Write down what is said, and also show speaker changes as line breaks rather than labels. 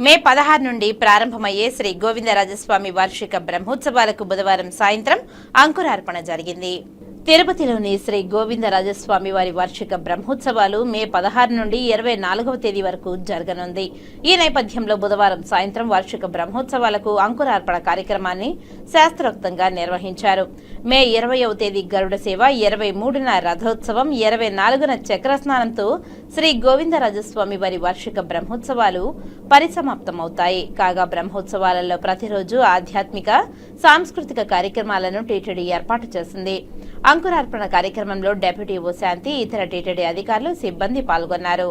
మే 16 నుండి ప్రారంభమయ్యే శ్రీ గోవిందరాజస్వామి వార్షిక బ్రహ్మోత్సవాలకు బుధవారం సాయంత్రం అంకురార్పణ జరిగింది. తిరుపతిలోని శ్రీ గోవిందరాజస్వామి వారి వార్షిక బ్రహ్మోత్సవాలు మే 16 నుండి 24వ తేదీ వరకు జరగనుంది. ఈ నేపథ్యంలో బుధవారం సాయంత్రం వార్షిక బ్రహ్మోత్సవాలకు అంకురార్పణ కార్యక్రమాన్ని శాస్త్రోక్తంగా నిర్వహించారు. మే 20వ తేదీ గరుడ సేవ, 23న రథోత్సవం, 24న చక్రస్నానంతో శ్రీ గోవిందరాజస్వామి వారి వార్షిక బ్రహ్మోత్సవాలు పరిసమాప్తమవుతాయి. కాగా బ్రహ్మోత్సవాలలో ప్రతిరోజు ఆధ్యాత్మిక, సాంస్కృతిక కార్యక్రమాలను టీటీడీ ఏర్పాటు చేసింది. అంకురార్పణ కార్యక్రమంలో డిప్యూటీ ఓ శాంతి, ఇతర టీటీడీ అధికారులు, సిబ్బంది పాల్గొన్నారు.